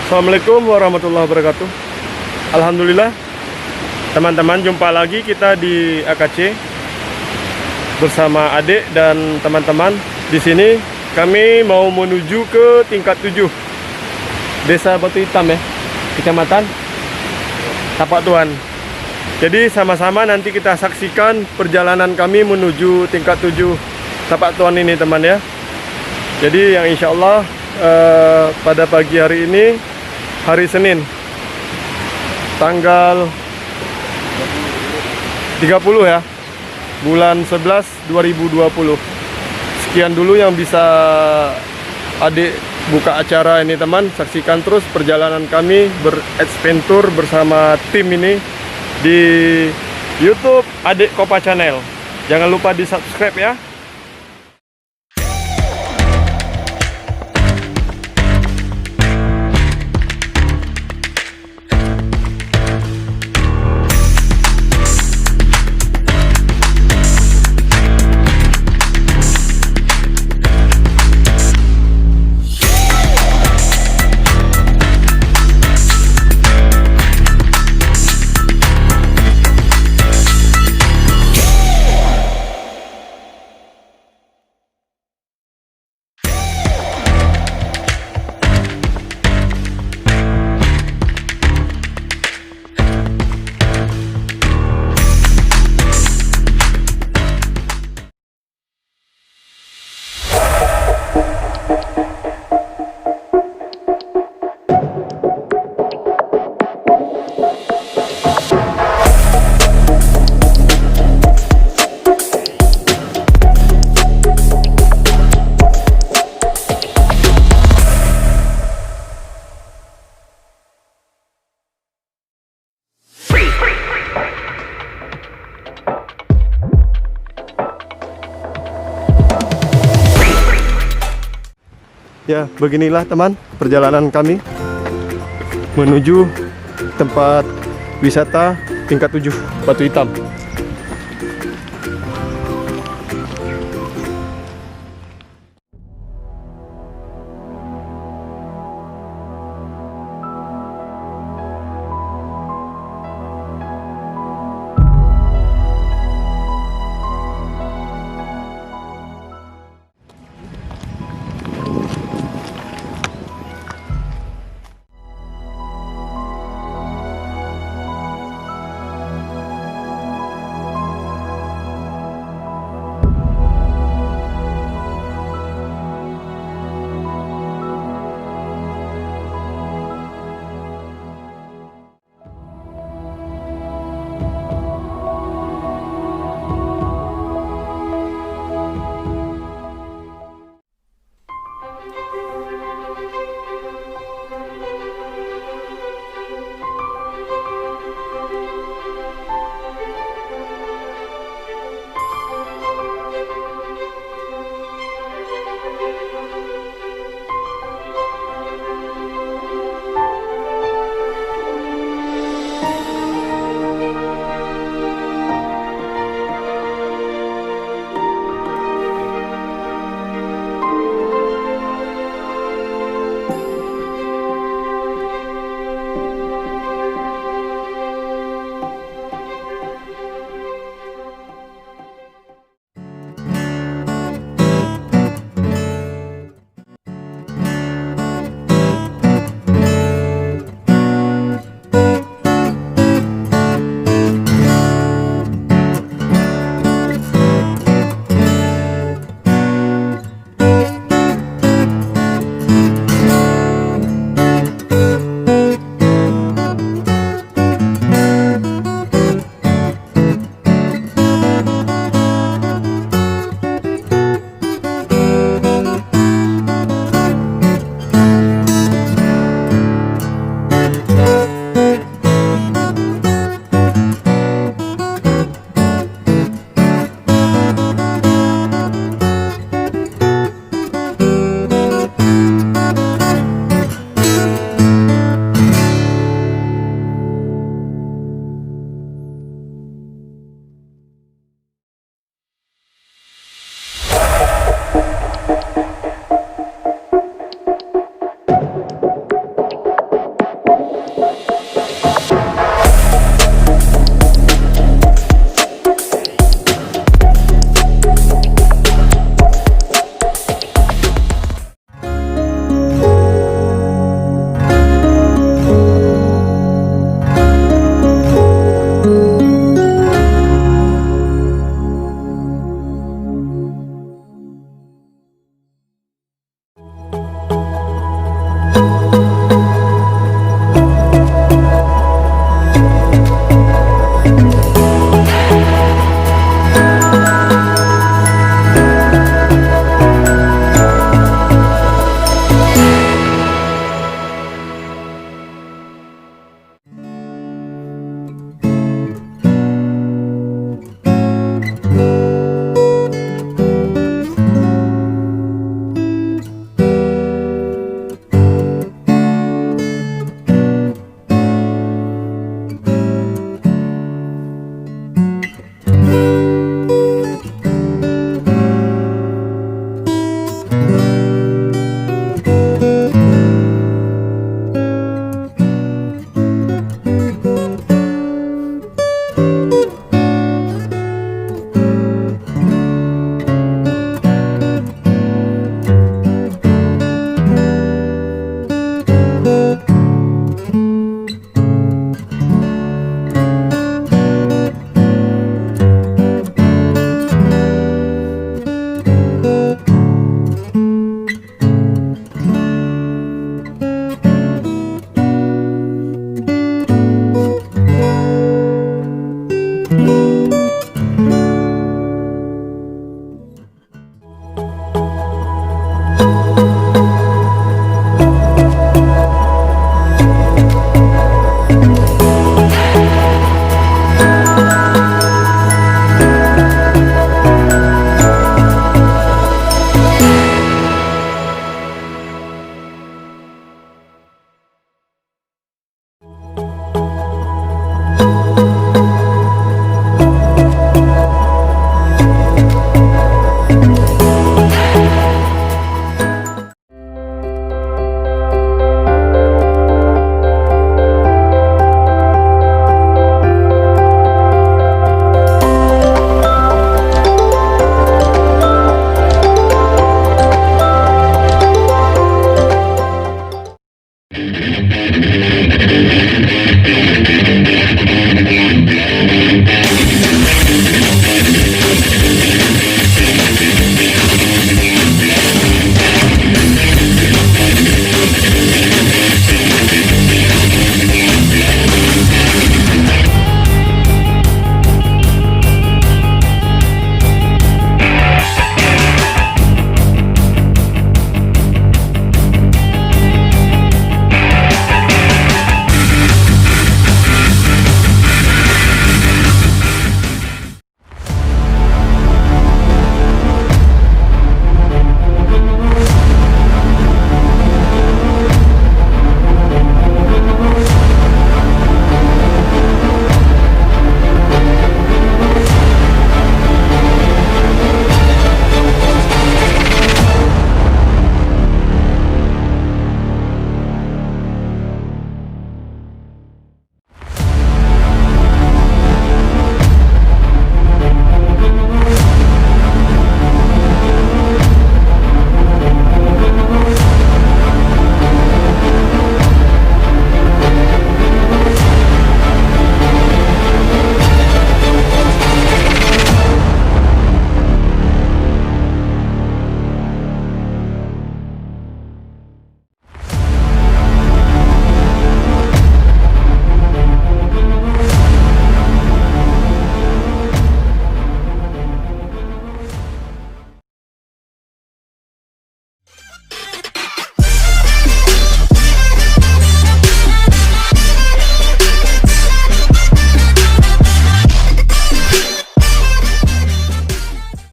Assalamualaikum warahmatullahi wabarakatuh. Alhamdulillah, teman-teman, jumpa lagi kita di AKC bersama adik dan teman-teman. Di sini kami mau menuju ke tingkat 7 Desa Batu Hitam ya, Kecamatan Tapak Tuan. Jadi sama-sama nanti kita saksikan perjalanan kami menuju tingkat 7 Tapak Tuan ini, teman ya. Jadi yang insya Allah pada pagi hari ini, hari Senin, tanggal 30 ya, bulan 11 2020. Sekian dulu yang bisa adik buka acara ini, teman. Saksikan terus perjalanan kami beradventure bersama tim ini di YouTube Adik Kopa Channel. Jangan lupa di subscribe ya. Ya, beginilah teman perjalanan kami menuju tempat wisata tingkat 7 Batu Hitam.